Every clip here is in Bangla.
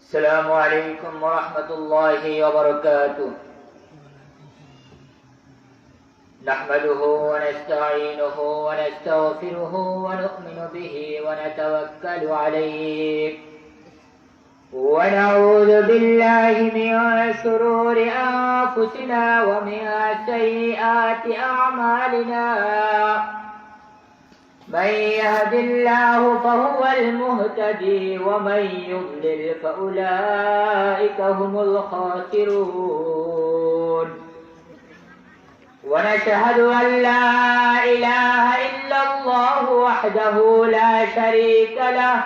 السلام عليكم ورحمة الله وبركاته. نحمده ونستعينه ونستغفره ونؤمن به ونتوكل عليه ونعوذ بالله من شرور أنفسنا ومن سيئات أعمالنا. من يهد الله فهو المهتدي ومن يضلل فأولئك هم الخاسرون. ونشهد أن لا إله إلا الله وحده لا شريك له،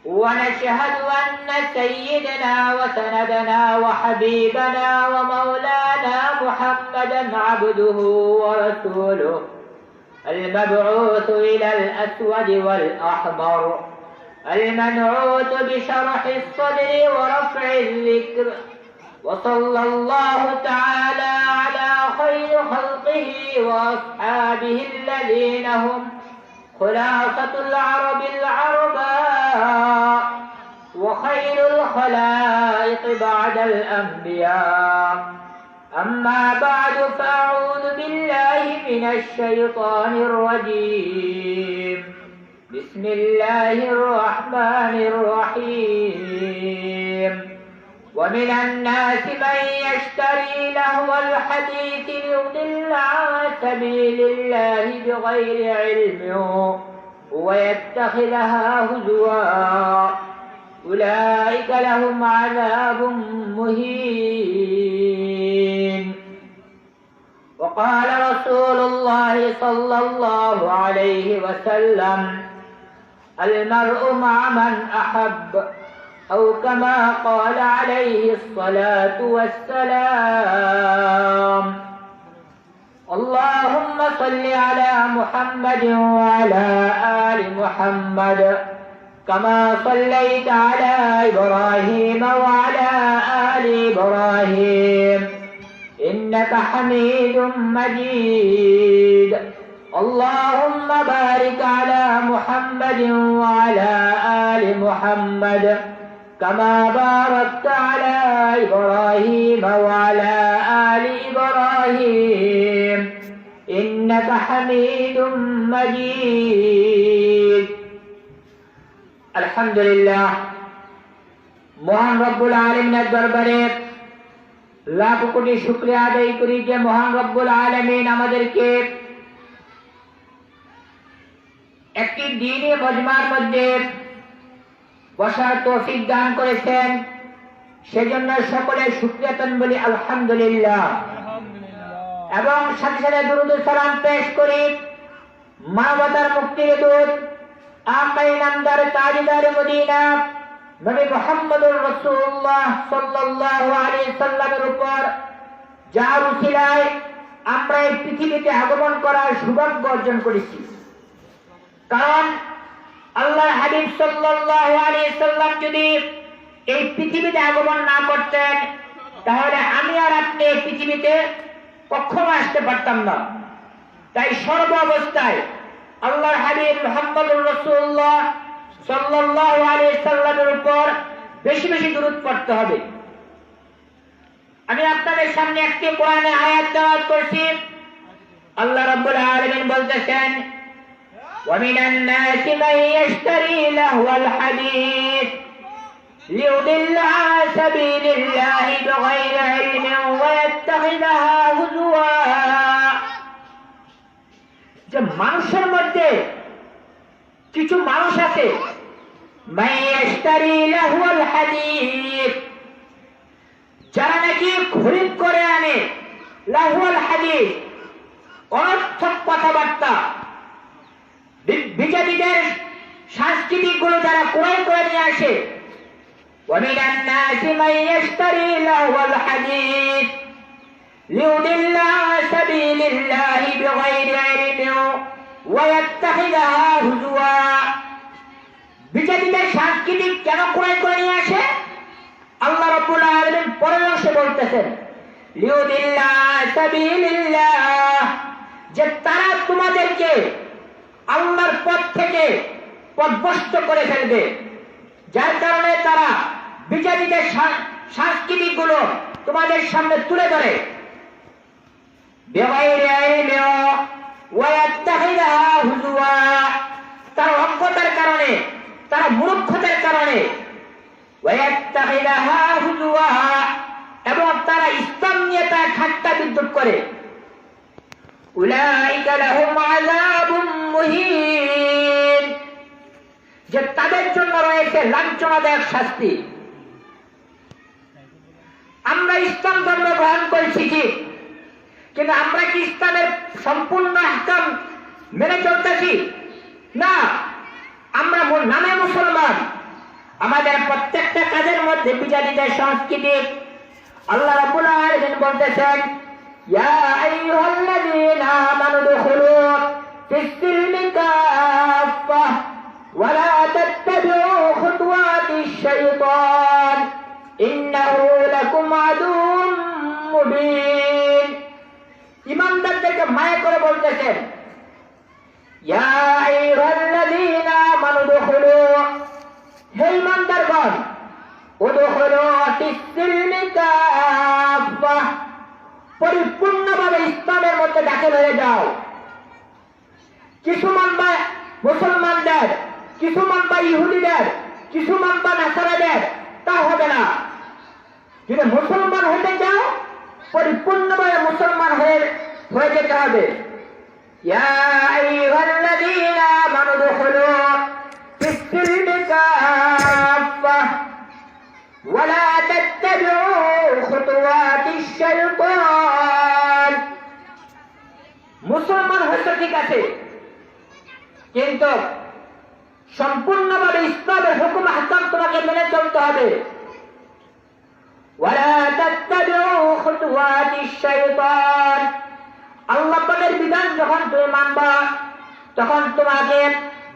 ونشهد أن سيدنا وسندنا وحبيبنا ومولانا محمدا عبده ورسوله المبعوث إلى الأسود والأحمر، المنعوت بشرح الصدر ورفع الذكر. وصلى الله تعالى على خير خلقه وأصحابه الذين هم خلاصة العرب العرباء وخير الخلائق بعد الأنبياء. أما بعد، فأعوذ بالله من الشيطان الرجيم. بسم الله الرحمن الرحيم. ومن الناس من يشتري لهو الحديث ليضل عن سبيل الله بغير علم ويتخذها هزوا، أولئك لهم عذاب مهين. وقال رسول الله صلى الله عليه وسلم: المرء مع من أحب، أو كما قال عليه الصلاة والسلام. اللهم صل على محمد وعلى آل محمد كما صليت على إبراهيم وعلى آل إبراهيم إنك حميد مجيد. اللهم بارك على محمد وعلى آل محمد كما باركت على إبراهيم وعلى آل إبراهيم إنك حميد مجيد. আলহামদুলিল্লাহ, মহান রব্বুল আলামিনের দরবারে লাখ কোটি শুকরিয়া আদায় করি যে মহান রব্বুল আলামিন আমাদেরকে একটি দ্বীনি মজমার মধ্যে বসার তৌফিক দান করেছেন। সেজন্য সকলে শুকরিয়াতন বলি আলহামদুলিল্লাহ। এবং সাথে সাথে দুরূদ ও সালাম পেশ করি মানবতার মুক্তির দূত আকায়ে নামদার তাজদার মদিনা নবী মুহাম্মদুর রাসূলুল্লাহ সাল্লাল্লাহু আলাইহি সাল্লামের উপর, যার উসিলায় আমরা এই পৃথিবীতে আগমন করার সৌভাগ্য অর্জন করেছি। কারণ আল্লাহর হাবিব সাল্লাল্লাহু আলাইহি সাল্লাম যদি এই পৃথিবীতে আগমন না করতেন, তাহলে আমি আর আপনি এই পৃথিবীতে কখনো আসতে পারতাম না। তাই সর্ব অবস্থায় আল্লাহর হাবিব মুহাম্মদুর রাসূলুল্লাহ সাল্লাল্লাহু আলাইহি সাল্লামের উপর বেশি বেশি দুরূদ পড়তে হবে। আমি আপনাদের সামনে একটি কোরআনের আয়াত তেলাওয়াত করছি। আল্লাহ রাব্বুল আলামিন বলতেছেন: ومن الناس من يشتري لهو الحديث ليضل عن سبيل الله بغير علم ويتخذها هزوا। যে মানুষের মধ্যে কিছু মানুষ আছে, من يشتري لهو الحديث, যারা নাকি খরিদ করে আনে লাহুল হাদিস, অনর্থক কথাবার্তা, বিজাতিদের সাংস্কৃতিক গুলো যারা ক্রয় করে নিয়ে আসে। ومن الناس من يشتري لهو الحديث ليضل عن سبيل الله بغير علم ويتخذها هزوا। বিজাতিদের সাংস্কৃতিক কেন ক্রয় করে নিয়ে আসে? আল্লাহ রাব্বুল আলামিন পরের অংশে বলতেছেন লিউদিল্লা সাবিলিল্লাহ, যে তারা তোমাদেরকে আল্লাহর পথ থেকে পথভ্রষ্ট করে ফেলবে, যার কারণে তারা বিজাতিদের সাংস্কৃতিক গুলো তোমাদের সামনে তুলে ধরে। তারা অজ্ঞতার কারণে, তারা মূর্খতার কারণে, এবং তারা ইসলাম নিয়ে তার ঠাট্টা বিদ্রুপ করে। যে তাদের জন্য রয়েছে লাঞ্ছনাদায়ক শাস্তি। আমরা ইসলাম ধর্ম গ্রহণ করেছি কি, কিন্তু আমরা কি ইসলামের সম্পূর্ণ আহকাম মেনে চলতেছি? না, আমরা নামে মুসলমান, আমাদের প্রত্যেকটা কাজের মধ্যে বিজাতিদের সংস্কৃতি। আল্লাহ রাব্বুল আলামিন বলতেছেন, ইয়া আইয়ুহাল্লাযীনা আমানু দুখুলু ফিস-সিলমি কাফাহ ওয়া লা তাত্তাবিউ খুতুওয়াতিশ শাইতান ইন্নাহু লাকুম আদুউম মুবিন। ঈমানদারদেরকে মায়া করে বলতেছেন, ইয়া আইয়ুহাল্লাযীনা আমানু দুখুলু, হে ঈমানদারগণ, উদখুলু ফিস-সিলমি কাফাহ, পরিপূর্ণভাবে ইসলামের মধ্যে দাখিল হয়ে যাও। কিছু মানবা মুসলমানদের, কিছু মানবা ইহুদিদের, কিছু মানবা নাসারাদের, তা হবে না। যদি মুসলমান হতে চাও, পরিপূর্ণভাবে মুসলমান হয়ে যেতে হবে। ইয়া আইয়ুহাল্লাযীনা আমানু দুখুলু ফিস-সিলমি কাফাহ ওয়া লা তাত্তাবিউ খুতুওয়াতিশ শাইতান। মুসলমান হয়তো ঠিক আছে, কিন্তু সম্পূর্ণভাবে ইসলামের হুকুম আহকাম তোমাকে মেনে চলতে হবে। ওয়া লা তাত্তাবিউ খুতুওয়াতিশ শাইতান, আল্লাহ পাকের বিধান যখন তুমি মানবা, তখন তোমাকে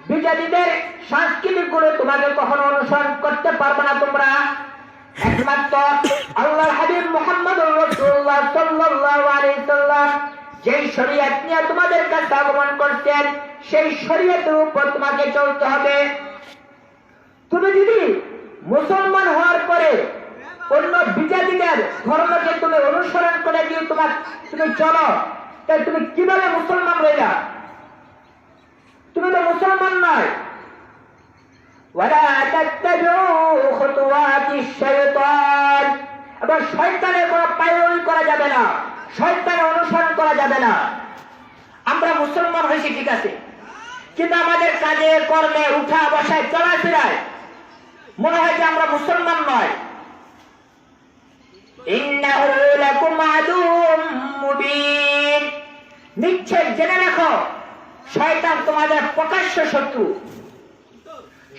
বিজাতিদের সাংস্কৃতিক গুলো তোমাকে কখনো অনুসরণ করতে পারবে না। তোমরা একমাত্র আল্লাহর হাবিব মুহাম্মদুর রাসূলুল্লাহ সাল্লাল্লাহু আলাইহি সাল্লাম যেই শরীয়ত নিয়ে তোমাদের কাছে আগমন করছেন, সেই শরীয়তের উপর তোমাকে চলতে হবে। তুমি যদি মুসলমান হওয়ার পরে অন্য বিজাতিদের ধর্মকে তুমি অনুসরণ করে দিয়ে তুমি চলো, তাই তুমি কিভাবে মুসলমান হইলা? তুমি তো মুসলমান নয়। ওয়ালা তাত্তাবিউ খুতুওয়াতিশ শাইতান, এবং শয়তানের কোনো পায়রোল করা যাবে না, শয়তানের অনুসরণ করা যাবে না। আমরা মুসলমান হয়েছি ঠিক আছে, কিন্তু আমাদের কাজে কর্মে উঠা বসায় চলাফেরায় মনে হয় যে আমরা মুসলমান নয়। ইন্নাহু লাকুম আদুউম মুবিন, নিশ্চয় জেনে রাখো শয়তান তোমাদের প্রকাশ্য শত্রু।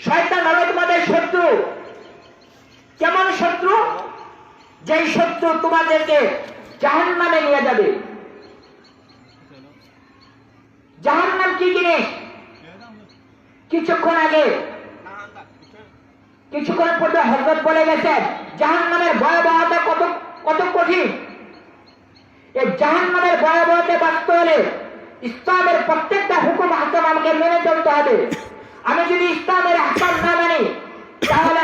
শয়তান হলো তোমাদের শত্রু। কেমন শত্রু? যেই শত্রু তোমাদেরকে জাহান্নামে নিয়ে যাবে। জাহান্নাম কি জিনিস? কিছুক্ষণ পূর্বে হযরত বলে গেছেন জাহান্নামের ভয়াবহতা কত কঠিন। এই জাহান্নামের ভয়াবহতা বাঁচতে হলে ইসলামের প্রত্যেকটা হুকুম আহকাম আমাকে মেনে চলতে হবে। আমি যদি ইসলামের আহকাম না মানি, তাহলে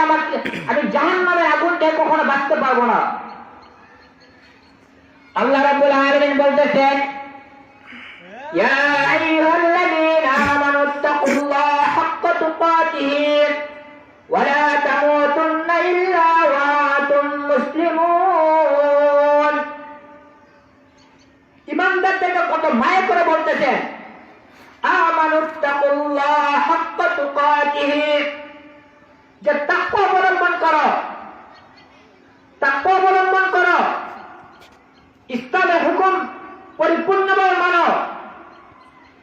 আমি জাহান্নামের আগুন থেকে কখনো বাঁচতে পারবো না। আল্লাহ রাব্বুল আলামিন বলতেছেন, ইয়া আইয়ুহাল্লাযীনা আমানুত্তাকুল্লাহা হাক্কা তুকাতিহি ওয়া লা তামুতুন্না ইল্লা ওয়া আনতুম মুসলিমুন। ঈমানদারদেরকে কত মায়া করে বলতেছেন, আমানুত্তাকুল্লাহা হাক্কা তুকাতিহি, যে তাকওয়া অবলম্বন করো, তাকওয়া অবলম্বন করো, ইসলামের হুকুম পরিপূর্ণভাবে মানো,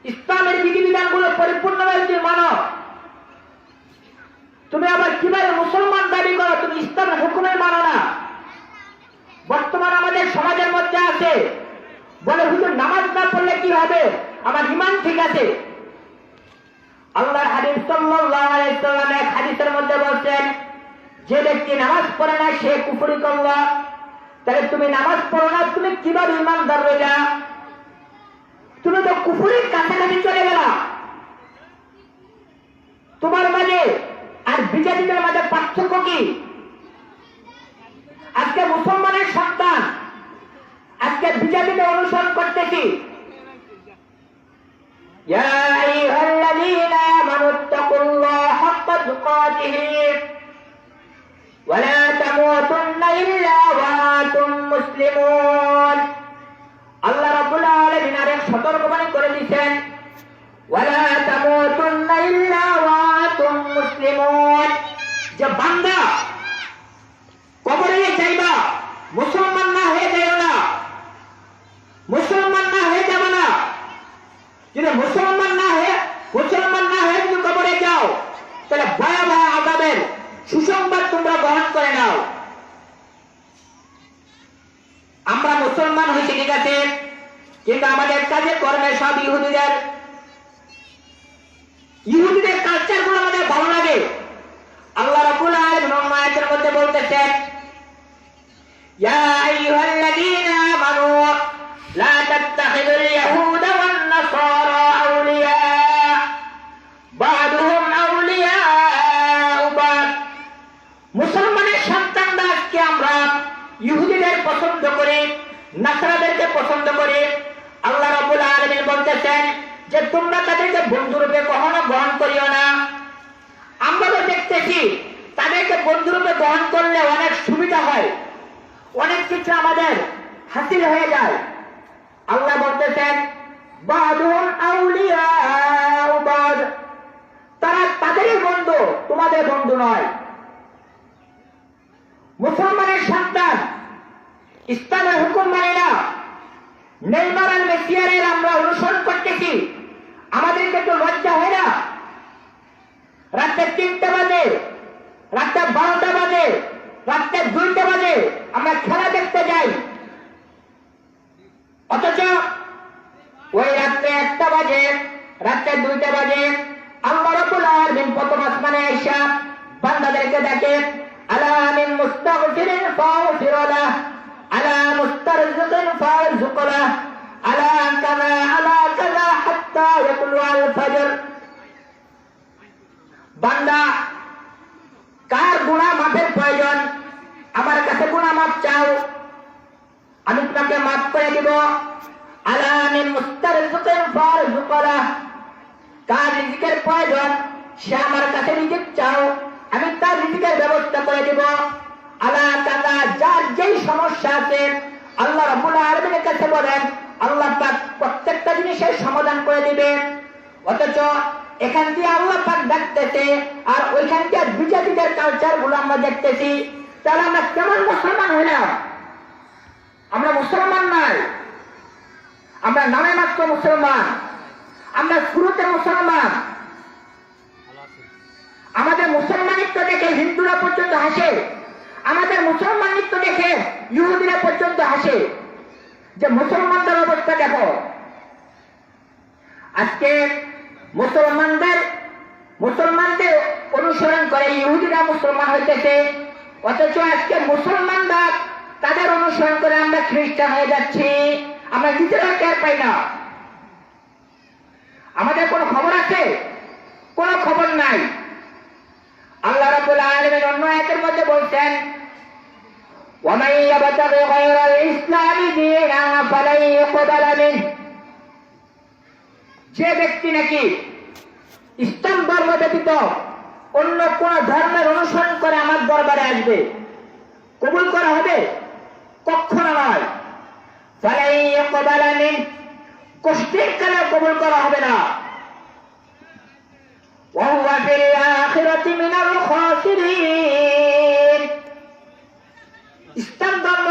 ইসলামের বিধিবিধানগুলো পরিপূর্ণভাবে যদি মানো। তুমি আবার কিভাবে মুসলমান দাবি করো, তুমি ইসলামের হুকুমের মানো না? বর্তমান আমাদের সমাজের মধ্যে আছে, বলে হুজুর নামাজ না পড়লে কি হবে, আমার ঈমান ঠিক আছে। আল্লাহর হাবিব সাল্লাল্লাহু আলাইহি ওয়াসাল্লাম এক হাদিসের মধ্যে বলছেন, যে ব্যক্তি নামাজ পড়ে না সে কুফরি করল। তাহলে তুমি নামাজ পড়ো না, তুমি কিভাবে ঈমানদার হইলা? তুমি তো কুফুরের কাছাকাছি চলে গেলা। তোমার মাঝে আর বিজাতিদের মাঝে পার্থক্য কি? আজকে মুসলমানের সন্তান আজকে বিজাতিদের অনুসরণ করতেছি। ইয়া আইয়ুহাল্লাযীনা আমানুত্তাকুল্লাহা হাক্কা তুকাতিহি ওয়া লা তামুতুন্না ইল্লা ওয়া আনতুম মুসলিমুন। আল্লাহ রাব্বুল আলামিন আরেক সতর্কবাণী করে দিয়েছেন, ওয়া লা তামুতুন্না ইল্লা ওয়া আনতুম মুসলিমুন, যে বান্দা কবরে যাইবা মুসলমান না হয়ে যাইও না, মুসলমান না হয়ে যাবে না। যদি মুসলমান না হয়ে যদি কবরে যাও তাহলে ভয়াবহ আযাবের সুসংবাদ তোমরা গ্রহণ করে নাও। আমরা মুসলমান হয়েছি ঠিক আছে, কিন্তু আমাদের কাজে কর্মে সব ইহুদিদের কালচার গুলো আমাদের ভালো লাগে। আল্লাহ রাব্বুল আলামিন আয়াতের মধ্যে বলতেছেন, ইয়া আইয়ুহাল্লাযীনা আমানু লা তাত্তাখিযুল ইয়াহুদা ওয়ান নাসারা আউলিয়া বা'দুহুম আউলিয়াউ বা'দ। মুসলমানের সন্তানরা আজকে আমরা ইহুদিদের পছন্দ করি, নাসারাদেরকে পছন্দ করি। আল্লাহ রাব্বুল আলামিন বলতেছেন যে তোমরা তাদেরকে বন্ধুরূপে কখনো গ্রহণ করিও না। আমরা তো দেখতেছি তাদেরকে বন্ধুরূপে গ্রহণ করলে অনেক সুবিধা হয়, অনেক কিছু আমাদের হাসিল হয়ে যায়। আল্লাহ বলতেছেন বা'দুহুম আউলিয়াউ বা'দ, তারা তাদেরই বন্ধু, তোমাদের বন্ধু নয়। মুসলমানের সন্তান ইসলামের হুকুম মানে না, নেইমার আর মেসিয়ারের আমরা অনুসরণ করতেছি, আমাদেরকে তো লজ্জা হয় না? রাতে 3টা বাজে, রাতে 12টা বাজে, রাতে 2টা বাজে আমরা খেলা দেখতে যাই, অথচ ওই রাত্রে 1টা বাজে, রাতে 2টা বাজে আল্লাহ রাব্বুল আলামিন প্রথম আসমানে আইসা বান্দাদেরকে ডাকে, আলা মিন মুস্তাগফিরিন ফাগফির লাহ, আলা মুস্তারজিকিন ফারজুক লাহ, আলা কাযা হাত্তা ইয়াতলু আল ফজর। বান্দা কার গুনাহ মাফের প্রয়োজন? আমার কাছে গুনাহ মাফ চাও, আমি তোমাকে মাফ করে দিব। আলা মিন মুস্তারজিকিন ফারজুক লাহ, কার রিজিকের প্রয়োজন সে আমার কাছে রিজিক চাও, আমি তার রিজিকের ব্যবস্থা করে দিব। আলা কাযা, যার যেই সমস্যা আছে আল্লাহ রাব্বুল আলামিনের কাছে বলেন, আল্লাহ পাক প্রত্যেকটা জিনিসের সমাধান করে দিবে। অথচ এখান দিয়ে আল্লাহ পাক ডাকতেছে আর ওইখান দিয়ে বিজাতিদের কালচার গুলো আমরা দেখতেছি। তাহলে আমরা কেমন মুসলমান হইলাম? আমরা মুসলমান নয়, আমরা নামে মাত্র মুসলমান, আমরা শুরুতে মুসলমান। আমাদের মুসলমানিত্ব দেখে হিন্দুরা পর্যন্ত হাসে, আমাদের মুসলমানিত্ব দেখে ইহুদিরা পর্যন্ত হাসে, যে মুসলমানদের অবস্থা দেখো। আজকে মুসলমানদের অনুসরণ করে ইহুদিরা মুসলমান হইতেছে, অথচ আজকে মুসলমানরা তাদের অনুসরণ করে আমরা খ্রিস্টান হয়ে যাচ্ছি, আমরা নিজেরা টের পাই না। আমাদের কোনো খবর আছে? কোনো খবর নাই। আল্লাহ রাব্বুল আলামিন অন্য আয়াতের মধ্যে বলছেন, وَمَن يَبْتَغِ غَيْرَ الْإِسْلَامِ دِينًا فَلَن يُقْبَلَ مِنْهُ, যে ব্যক্তি নাকি ইসলাম ধর্ম ব্যতীত অন্য কোন ধর্মের অনুসরণ করে আমার দরবারে আসবে, কবুল করা হবে? কখনো নয়। فَلَن يُقْبَلَ مِنْهُ, কষ্টের কালে কবুল করা হবে না। وَهُوَ فِي الْآخِرَةِ مِنَ الْخَاسِرِينَ, ইসলাম ধর্ম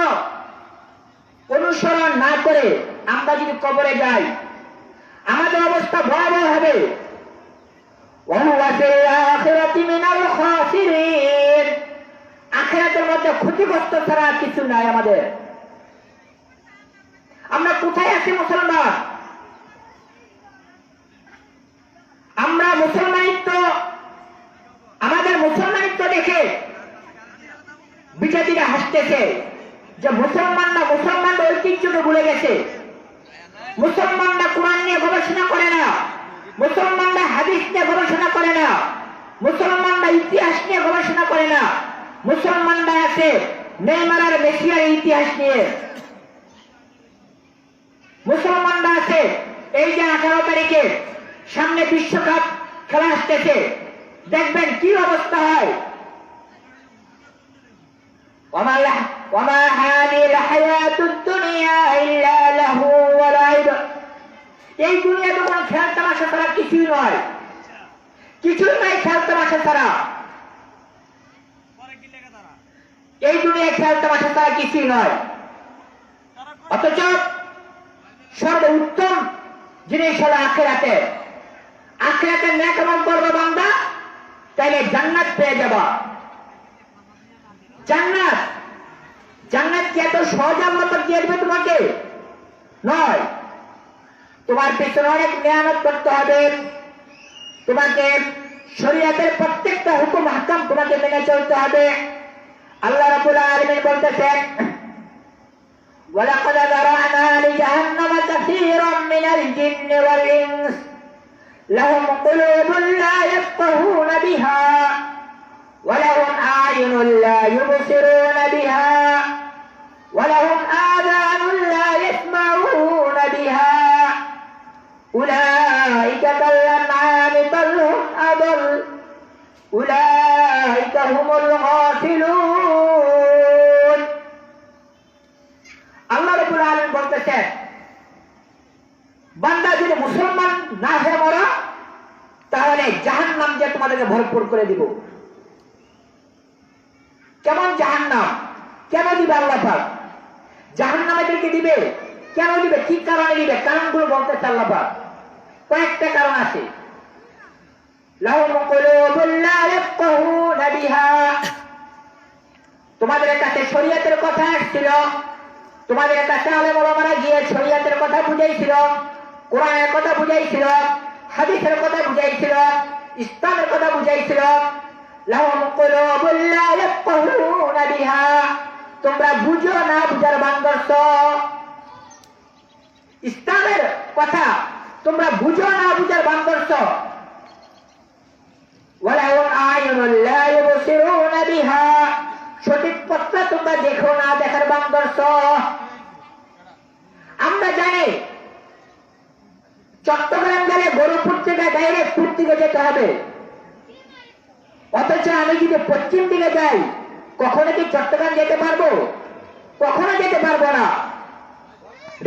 অনুসরণ না করে আমরা যদি কবরে যাই আমাদের অবস্থা ভয়াবহ হবে। وَهُوَ فِي الْآخِرَةِ مِنَ الْخَاسِرِينَ, আখিরাতের মধ্যে ক্ষতিগ্রস্ত ছাড়া কিছু নাই আমাদের। আমরা কোথায় আছি মুসলমান? আমরা মুসলমানিত্ব, আমাদের মুসলমানিত্ব দেখে বিজাতিরা হাসতেছে যে মুসলমানরা মুসলমানদের ঐতিহ্যকে ভুলে গেছে। মুসলমানরা কোরআন নিয়ে গবেষণা করে না, মুসলমানরা হাদিস নিয়ে গবেষণা করে না, মুসলমানরা ইতিহাস নিয়ে গবেষণা করে না, মুসলমানরা আছে নেইমার আর মেসির ইতিহাস নিয়ে, মুসলমানরা আছে এই যে 18 তারিখে সামনে বিশ্বকাপ খেলা আসতেছে, দেখবেন কি অবস্থা হয়। وما هذه الحياة الدنيا إلا لهو ولعب। এই দুনিয়াতে কোনো খেল তামাশা ছাড়া কিছুই নয়, কিছুই নাই খেল তামাশা ছাড়া। এই দুনিয়ায় খেল তামাশা ছাড়া কিছুই নয়। অথচ সর্বোত্তম জিনিস হলো আখিরাতে। আখিরাতে নেক আমল করবে বান্দা, তাইলে জান্নাত পেয়ে যাবা। জান্নাত, জান্নাত কি এত সহজ আল্লাহ পাক দিয়ে দেবে তোমাকে? নয়, তোমার পেছনে অনেক মেহনত করতে হবে। তোমাকে শরীয়তের প্রত্যেকটা হুকুম হাকাম তোমাকে মেনে চলতে হবে। আল্লাহ রাব্বুল আলামিন বলতেছেন, ওয়ালাকাদ যারানা লিজাহান্নামা কাসীরাম মিনাল জিন্নি ওয়াল ইনস লাহুম কুলুবুন লা ইয়াফকাহুনা বিহা ওয়া লাহুম আ'য়ুনুন লা ইউবসিরুনা বিহা ওয়া লাহুম আযানুন লা ইয়াসমাউনা বিহা উলাইকা কাল-আন'আমি বাল হুম আদল উলাইকা হুমুল গাফিলুন। আল্লাহ রাব্বুল আলামিন বলতেছেন, বান্দা যদি মুসলমান না হয়ে মরা, তাহলে জাহান্নাম যে তোমাদেরকে ভরপুর করে দিব। কেমন জাহান্নাম? কেন দিবে আল্লাহ পাক? জাহান্নামীদেরকে দিবে কেন দিবে? কি কারণে দিবে? কারণগুলো বলতেছে আল্লাহ পাক। কয়েকটা কারণ আছে। লাহুম কুলুবুন লা ইয়াফকাহুনা বিহা। তোমাদের কাছে শরীয়তের কথা আসছিল, তোমাদের কাছে আলেম ওলামারা গিয়ে শরীয়তের কথা বুঝাইছিল, কোরআনের কথা বুঝাইছিল, হাদিসের কথা বুঝাইছিল, ইসলামের কথা বুঝাইছিল। লাহুম কুলুবুন লা ইয়াফকাহুনা বিহা। তোমরা বুঝো না, বুঝার ভান করছো। ইসলামের কথা তোমরা বুঝো না, বুঝার ভান করছো। ওয়ালাহুম আ'য়ুনুন লা ইউবসিরুনা বিহা। সঠিক পথটা তোমরা দেখো না, দেখার ভান করছো। আমরা জানি চট্টগ্রাম গেলে গরুপুর থেকে ডাইরেক্ট পূর্ব দিকে যেতে হবে, অথচ আমি যদি পশ্চিম দিকে যাই, কখনো কি চট্টগ্রাম যেতে পারবো? কখনো যেতে পারবো না।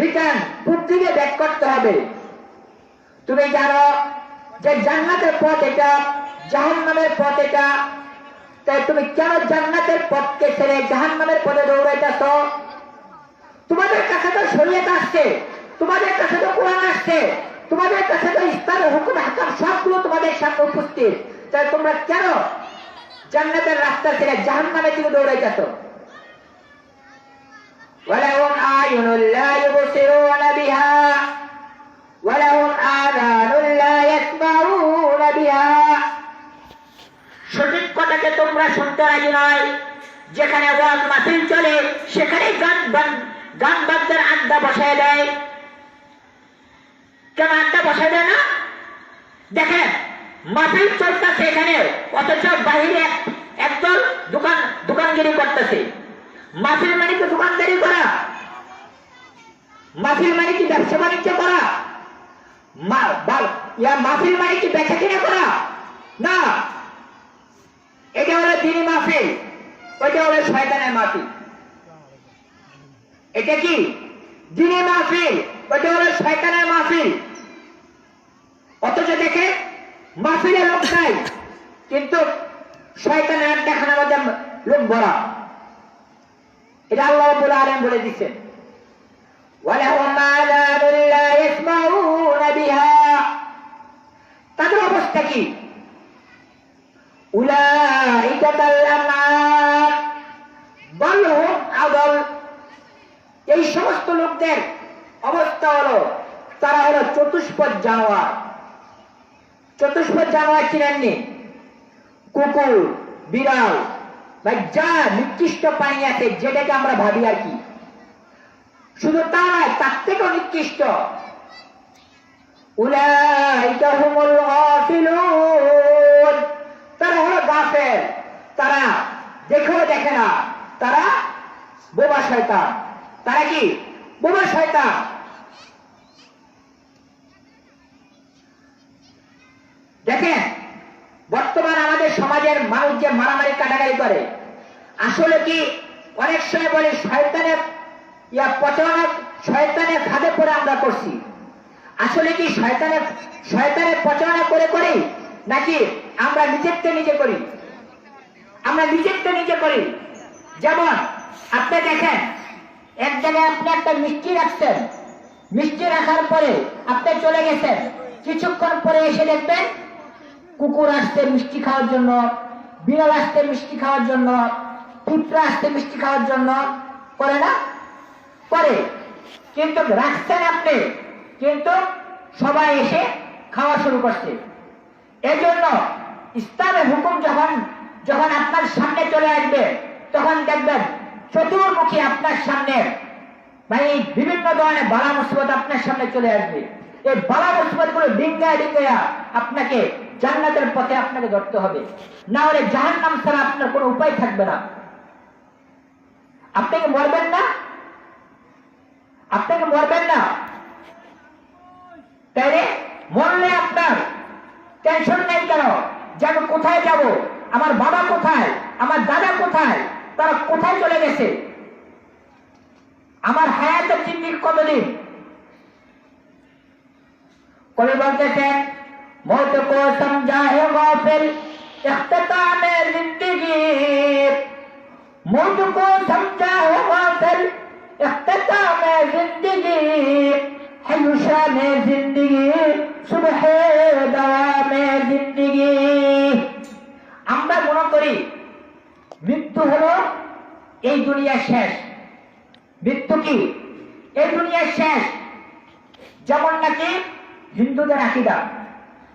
রিটার্ন পূর্ব দিকে ব্যাক করতে হবে। তুমি জানো যে জান্নাতের পথ এটা, জাহান্নামের পথ এটা। তাই তুমি কেন জান্নাতের পথকে ছেড়ে জাহান্নামের পথে দৌড়াইতেছ? তোমাদের কাছে তো শরীয়ত আসছে, তোমাদের কাছে তো কোরআন আসছে, তোমাদের কাছে তো ইসলামের হুকুম হাকাম সবগুলো তোমাদের সামনে উপস্থিত। তাই তোমরা কেন জান্নাতের রাস্তা ছেড়ে জাহান্নামের দিকে দৌড়াইতেছ? ওয়ালাহুম আ'য়ুনুন লা ইউবসিরুনা বিহা ওয়া লাহুম আযানুন লা ইয়াসমাউনা বিহা। সঠিক কথাকে তোমরা শুনতে রাজি নয়। যেখানে ওয়াজ মাহফিল চলে, সেখানে গান বাদ্যের আড্ডা বসায় দেয়। কেন আড্ডা বসায় দেয় না? দেখেন, মাহফিল চলতেছে এখানে, অথচ বাহিরে একদল দোকানগিরি করতেছে। মাহফিল মানে কি দোকানদারি করা? মাহফিল মানে কি ব্যবসা বাণিজ্য করা? মাহফিল মানে কি বেচা কিনা করা? না, এটা হলো দ্বীনি মাহফিল, ওইটা হলো শয়তানের মাহফিল। এটা কি দ্বীনি মাহফিল, ওইটা হলো শয়তানের মাহফিল। অথচ দেখে মাহফিলে লোক নাই, কিন্তু শয়তানের আড্ডাখানার মধ্যে লোক ভরা। এটা আল্লাহ রাব্বুল আলামিন বলে দিচ্ছেন, ওয়ালাহুম আযানুন লা ইয়াসমাউনা বিহা। তাদের অবস্থা কি? উলাইকা কাল-আন'আম বাল হুম আদল। এই সমস্ত লোকদের অবস্থা হলো, তারা হলো চতুষ্পদ জানোয়ার। চতুষ্পদ জানোয়ার চিনেননি? কুকুর, বিড়াল, বা যা নিকৃষ্ট প্রাণী আছে, যেটাকে আমরা ভাবি আর কি। শুধু তা নয়, তার থেকেও নিকৃষ্ট উলাইকা হুমুল গাফিলুন, তারা হলো গাফেল, তারা দেখেও দেখে না, তারা বোবা শয়তান। তারা কি? বোবা শয়তান। দেখেন বর্তমান আমাদের সমাজের মানুষ যে মারামারি কাটাকাটি করে, আসলে কি অনেক সময় বলে শয়তানের প্রচলন, শয়তানের ফাঁদে পড়ে আমরা করছি। আসলে কি শয়তানের প্রচলনা করে করি, নাকি আমরা নিজেরটা নিজে করি? আমরা নিজেরটা নিজে করি। যেমন আপনি দেখেন এক জায়গায় আপনি একটা মিষ্টি রাখছেন, মিষ্টি রাখার পরে আপনি চলে গেছেন, কিছুক্ষণ পরে এসে দেখবেন কুকুর আসছে মিষ্টি খাওয়ার জন্য, বিড়াল আসছে মিষ্টি খাওয়ার জন্য, পিঁপড়া আসছে মিষ্টি খাওয়ার জন্য, করে না? করে। কিন্তু রাখছেন আপনি, কিন্তু সবাই এসে খাওয়া শুরু করছে। এজন্য ইসলামের হুকুম যখন আপনার সামনে চলে আসবে, তখন দেখবেন চতুর্মুখী আপনার সামনে বিভিন্ন ধরনের বালা মুসিবত আপনার সামনে চলে আসবে। এই বালা মুসিবত গুলো ডিঙ্গায় ডিঙ্গায়া আপনাকে জান্নাতের পথে আপনাকে ধরতে হবে, না হলে জাহান্নাম ছাড়া আপনার কোনো উপায় থাকবে না। আপনাকে মরবেন না, আপনাকে মরবেন না, তাইলে মরলে আপনার টেনশন নেই কেন যে আমি কোথায় যাব, আমার বাবা কোথায়, আমার দাদা কোথায়, তারা কোথায় চলে গেছে, আমার হায়াতের জিন্দেগি কতদিন? কবি বলতেছেন मौत को समझा है गाफिल इख्तिताम जिंदगी, मौत को समझा है गाफिल इख्तिताम जिंदगी, हयुशान जिंदगी सुबह दवाम जिंदगी। আমরা মনে করি মৃত্যু হলো এই দুনিয়ার শেষ। মৃত্যু কি? এই দুনিয়ার শেষ। যেমন নাকি হিন্দুদের আকীদা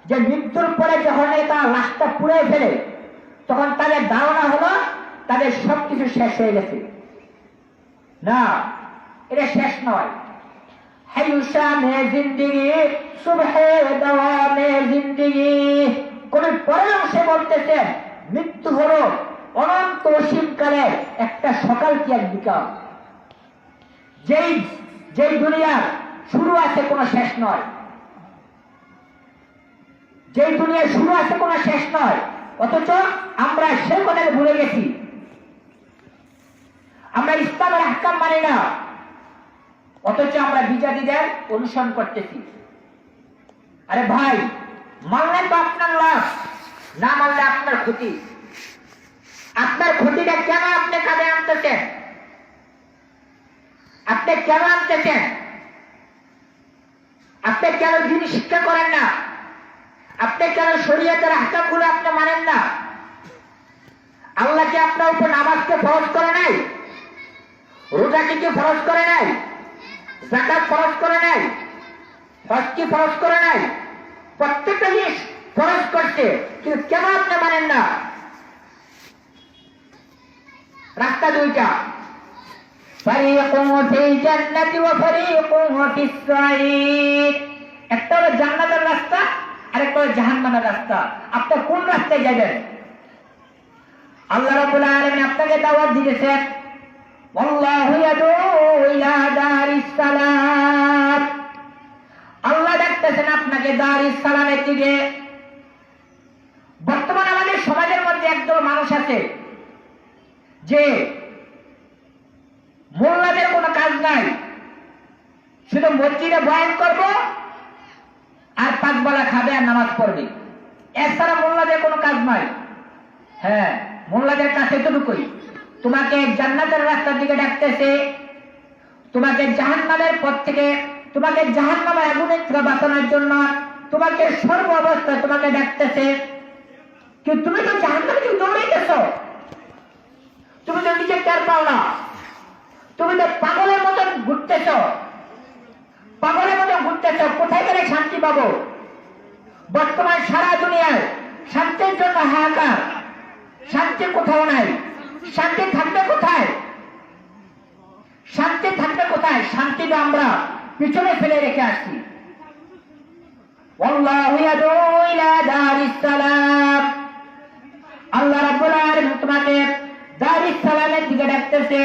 যে মৃত্যুর পরে যখন তারা লাশটা পুড়ে ফেলে, তখন তাদের ধারণা হলো তাদের সবকিছু শেষ হয়ে গেছে। না, এটা শেষ নয়। হায়ুশানে জিন্দেগি সুবহে দাওয়ামে জিন্দেগি। কোন পরের অংশে বলতেছেন মৃত্যু হলো অনন্ত অসীমকালের একটা সকাল কি এক বিকাল। যেই দুনিয়ার শুরু আছে কোনো শেষ নয়, যে দুনিয়ার শুরু আছে কোনো শেষ নয়, অথচ আমরা সে কথাকে ভুলে গেছি। আমরা ইসলামের আহকাম মানি না, অথচ আমরা বিজাতিদের অনুসরণ করতেছি। আরে ভাই, মানলে তো আপনার লাভ, না মানলে আপনার ক্ষতি। আপনার ক্ষতিটা কেন আপনি কাঁধে আনতেছেন? আপনি কেন আনতেছেন? আপনি কেন দিন শিক্ষা করেন না? আপনি কেন শরীয়তের আহকামগুলো আপনি মানেন না? আল্লাহ কি আপনার উপর নামাজকে ফরজ করে নাই? রোজাকে কি ফরজ করে নাই? যাকাত ফরজ করে নাই? হজ কি ফরজ করে নাই? প্রত্যেকটা জিনিস ফরজ করছে, কিন্তু কেন আপনি মানেন না? রাস্তা দুইটা, ফারিকুন ফিল জান্নাতি ওয়া ফারিকুন ফিস সাঈদ। একটা হলো জান্নাতের রাস্তা, আরেকটা হলো জাহান্নামের রাস্তা। আপনি কোন রাস্তায় যাবেন? আল্লাহ রাব্বুল আলামিন আপনাকে দাওয়াত দিয়েছেন, আল্লাহু ইয়াদউ ইলা দারিস সালাম। আল্লাহ ডাকতেছেন আপনাকে দারিস সালামের দিকে। বর্তমানে আমাদের সমাজের মধ্যে একদল মানুষ আছে যে মোল্লাদের কোনো কাজ নাই, শুধু মসজিদে বয়ান করব আর পাঁচবেলা খাবে আর নামাজ পড়বে, এছাড়া মোল্লাদের কোনো কাজ নাই। হ্যাঁ, মোল্লাদের কাছে এতটুকুই, তোমাকে জান্নাতের রাস্তার দিকে ডাকতেছে, তোমাকে জাহান্নামের পথ থেকে, তোমাকে জাহান্নামের আগুনের থেকে বাঁচানোর জন্য তোমাকে সর্ব অবস্থায় তোমাকে ডাকতেছে। কিন্তু তুমি তো জাহান্নামে দৌড়াইতেছ, তুমি তো নিজে টের পাও না, তুমি তো পাগলের মতন ঘুরতেছ, পাগলের মতন ঘুরতেছ। কোথায় গেলে শান্তি পাবো? বর্তমান সারা দুনিয়ায় শান্তির জন্য হাহাকার, শান্তি কোথাও নাই। শান্তি থাকবে কোথায়? শান্তি থাকবে কোথায়? শান্তি তো আমরা পিছনে ফেলে রেখে আসছি। আল্লাহু ইয়াদউ ইলা দারিস সালাম। আল্লাহ রাব্বুল আলামিন তোমাকে দারিস সালামের দিকে ডাকতেছে,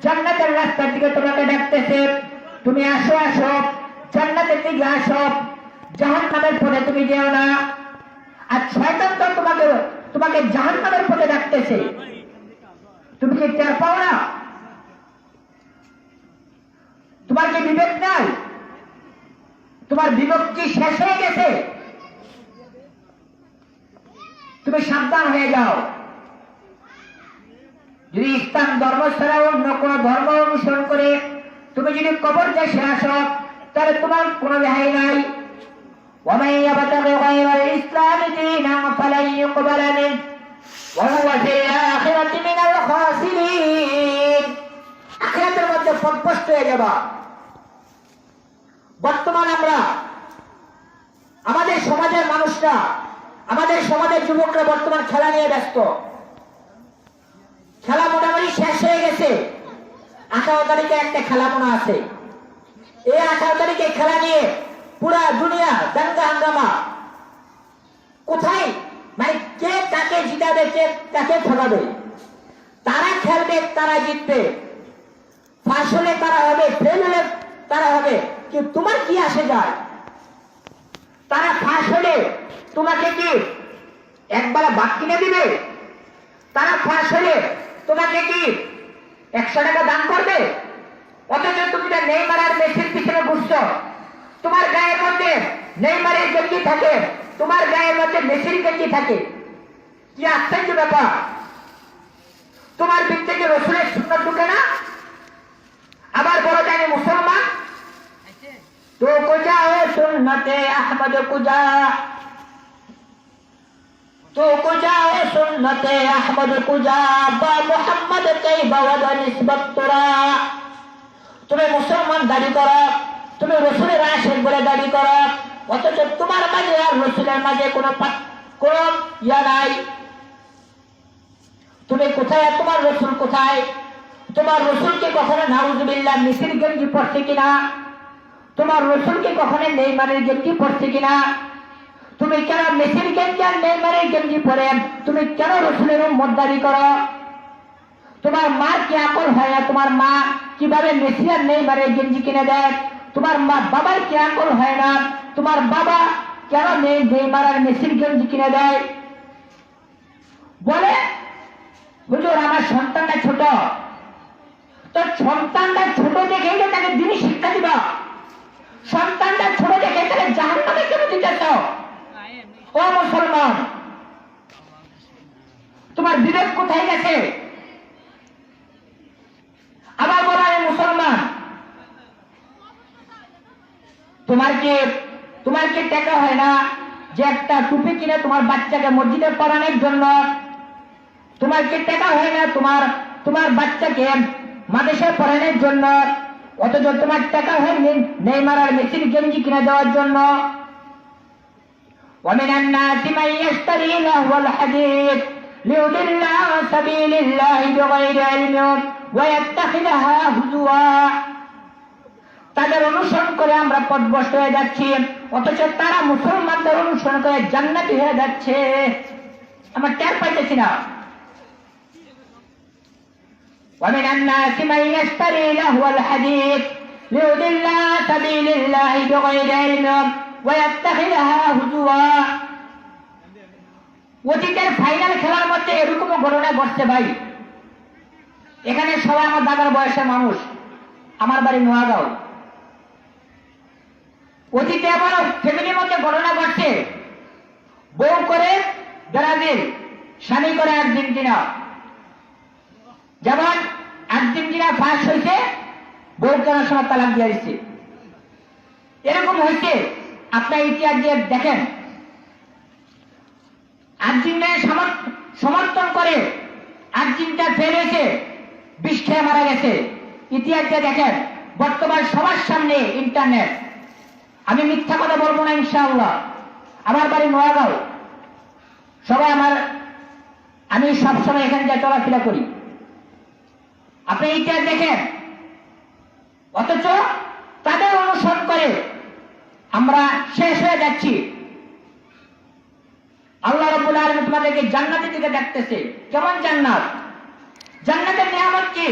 জান্নাতের রাস্তার দিকে তোমাকে ডাকতেছে। তুমি আসো আসো, জান্নাতের দিকে আসো, জাহান্নামের পথে তুমি যেও না। আর শয়তান তো তোমাকে জাহান্নামের পথে ডাকতেছে, তুমি কি টের পাও না? তোমার কি বিবেক নাই? তোমার বিবেক কি শেষ হয়ে গেছে? তুমি সাবধান হয়ে যাও। যদি ইসলাম ধর্ম ছাড়া অন্য কোন ধর্ম অনুসরণ করে তুমি যদি কবর দেশে আসো, তাহলে তোমার কোনো রেহাই নাই। ومن يبتغي غير الإسلام دينا فلن يقبل منه وهو في الآخرة من الخاسرين। আখিরাতের মধ্যে পথভ্রষ্ট হয়ে যাবা। বর্তমান আমরা আমাদের সমাজের মানুষরা, আমাদের সমাজের যুবকরা বর্তমান খেলা নিয়ে ব্যস্ত। খেলা মোটামুটি শেষ হয়ে গেছে। 18 তারিখে একটা খেলা মনে আছে। এই 18 তারিখে খেলা নিয়ে পুরা দুনিয়া দাঙ্গা হাঙ্গামা। কোথায় মানে কে কাকে জিতাবে, কে কাকে ঠকাবে? তারা খেলবে, তারা জিতবে, পাস হলে তারা হবে, ফেল হলে তারা হবে। কি তোমার কি আসে যায়? তারা পাস হলে তোমাকে কি একবার ভাত কিনে দিবে? তারা পাস হলে তোমাকে কি 100 টাকা দান করবে? অথচ তুমি নেইমার আর মেসির পিছনে ঘুরছো। তোমার গায়ের মধ্যে নেইমারের গেঞ্জি থাকে, তোমার গায়ের মধ্যে মেসির গেঞ্জি থাকে। কি আশ্চর্য ব্যাপার! তোমার দিক থেকে রসুলের সুন্নাত ঢুকে না? আবার বড় জানি মুসলমান তো কুজা হে সুন্নতে আহমদ কুজা, তো কুজা হে সুন্নতে আহমদ কুজা বা মুহাম্মদ কাইবা ওয়া নিসবত তোরা। তুমি মুসলমান দাবি করো, তুমি রসুলের আশিক বলে দাবি করো, অথচ তোমার মাঝে আর রসুলের মাঝে কোনো ইয়া নাই। তুমি কোথায়? তোমার রসুল কোথায়? তোমার রসুলকে কখনো নাউজুবিল্লাহ মিসির গেঞ্জি পড়ছে কিনা? তোমার রসুলকে কখনো নেইমারের গেঞ্জি পড়ছে কিনা? তুমি কেন মেসির গেঞ্জি আর নেইমারের গেঞ্জি পরে তুমি কেন রসুলের উম্মত দাবি করো? তোমার মার কি আকল হয় না? তোমার মা কিভাবে মেসি আর নেইমারের গেঞ্জি কিনে দেয়? তোমার মা বাবার কি আকল হয় না? তোমার বাবা কেন নেইমার আর মেসির গেঞ্জি কিনে দেয়? বলে হুজুর আমার সন্তানটা ছোট। তো সন্তানটা ছোট দেখে তাকে দিনই শিক্ষা দিবা। সন্তানটা ছোট দেখে তাহলে জাহান্নামে কেন দিতেছ? ও মুসলমান, তোমার বিবেক কোথায় গেছে? আবার বলা মুসলমান, তোমার কি টাকা হয় না যে একটা টুপি কিনে তোমার বাচ্চাকে মসজিদে পড়ানোর জন্য? তোমার কি টাকা হয় না তোমার বাচ্চাকে মাদ্রাসায় পড়ানোর জন্য? অথচ তোমার টাকা হয়নি নেইমার আর মেসির গেঞ্জি কিনে দেওয়ার জন্য। ومن الناس من يشتري لهو الحديث ليضل عن سبيل الله بغير علم ويتخذها هزوا। তাদের অনুসরণ করে আমরা পথভ্রষ্ট হয়ে যাচ্ছি, অথচ তারা মুসলমানদের অনুসরণ করে জান্নাতি হয়ে যাচ্ছে। আমরা টের পাইতেছি না। ومن الناس من يشتري لهو الحديث ليضل عن سبيل الله بغير علم ويتخذها هزوا। অতীতের ফাইনাল খেলার মধ্যে এরকম ঘটনা ঘটছে ভাই। এখানে সবাই আমার দাদার বয়সের মানুষ, আমার বাড়ি নোয়াগাঁও। অতীতে এমন ফ্যামিলির মধ্যে ঘটনা ঘটছে, বউ করে ব্রাজিল, স্বামী করে আর্জেন্টিনা। যেমন আর্জেন্টিনা ফার্স্ট হয়েছে, বউ কেনার সময় তালাক দিয়ে দিচ্ছে। এরকম হয়েছে, আপনার ইতিহাস দিয়ে দেখেন। আর্জেন্টিনার সমর্থন করে আর্জেন্টিনা ফেল হয়েছে, বিষ খেয়ে মারা গেছে। ইতিহাস দিয়ে দেখেন। বর্তমান সবার সামনে ইন্টারনেট। আমি মিথ্যা কথা বলবো না ইনশাআল্লাহ। আমার বাড়ি নোয়াগাঁও। সবাই আমি সবসময় এখানে যা চলাফেরা করি। আপনি ইতিহাস দেখেন। অথচ তাদের অনুসরণ করে আমরা শেষ হয়ে যাচ্ছি। আল্লাহ রাব্বুল আলামিন তোমাদেরকে জান্নাতের দিকে ডাকতেছে। কেমন জান্নাত? জান্নাতের নিয়ামত কি?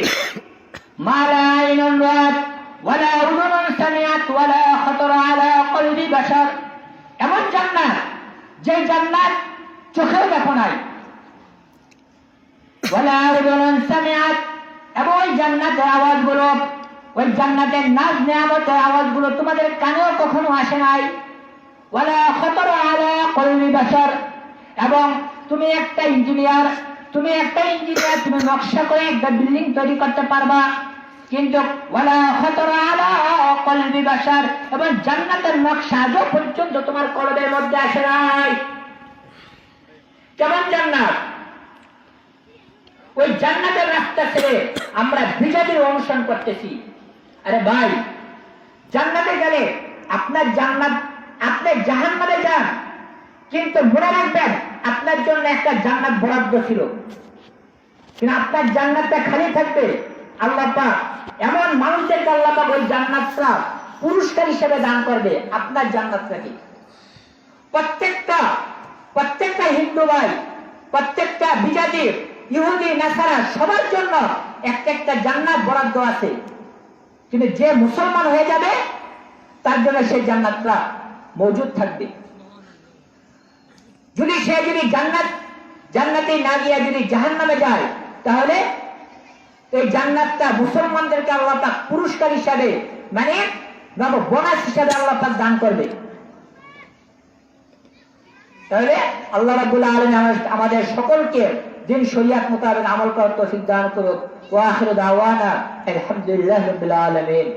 মা লা আইনুন রাআত ওয়ালা উযুনুন সামিআত ওয়ালা খাতারা আলা কলবি বাশার। এমন জান্নাত যে জান্নাত চোখেও দেখো নাই, ওয়ালা উযুনুন সামিআত, এবং ওই জান্নাতের আওয়াজগুলো, ওই জান্নাতের নাজ নিয়ামতের আওয়াজগুলো তোমাদের কানেও কখনো আসে নাই। ওয়ালা খাতারা আলা কলবি বাশার, এবং তুমি একটা ইঞ্জিনিয়ার, তুমি নকশা করে একটা বিল্ডিং তৈরি করতে পারবা, কিন্তু ওয়ালা খাতারা আলা কলবি বাশার, এবং জান্নাতের নকশা আজও পর্যন্ত তোমার কলবের মধ্যে আসে নাই। কেমন জান্নাত? ওই জান্নাতের রাস্তা ছেড়ে আমরা বিজাতির অনুসরণ করতেছি। আরে ভাই, জান্নাতে গেলে আপনার জান্নাত, আপনি জাহান্নামে যান, কিন্তু মনে রাখবেন আপনার জন্য একটা জান্নাত বরাদ্দ ছিল, কিন্তু আপনার জান্নাতটা খালি থাকবে। আল্লাহ পাক এমন মানুষদেরকে আল্লাহ পাক ওই জান্নাতটা পুরস্কার হিসেবে দান করবে আপনার জান্নাতটাকে। প্রত্যেকটা হিন্দু ভাই, প্রত্যেকটা বিজাতি, ইহুদি নাসারা, সবার জন্য একটা জান্নাত বরাদ্দ আছে, কিন্তু যে মুসলমান হয়ে যাবে তার জন্য সেই জান্নাতটা মজুদ থাকবে। যদি জান্নাতে না গিয়ে যদি জাহান্নামে যায়, তাহলে এই জান্নাতটা মুসলমানদেরকে আল্লাহ পাক পুরস্কার হিসাবে, মানে বোনাস হিসাবে আল্লাহ পাক দান করবে। তাহলে আল্লাহ রাব্বুল আলামিন আমাদের সকলকে দিন শরিয়াত মোতাবেক আমল করার তৌফিক দান করুক। ওয়া আখিরু দাওয়ানা আলহামদুলিল্লাহি রাব্বিল আলামিন।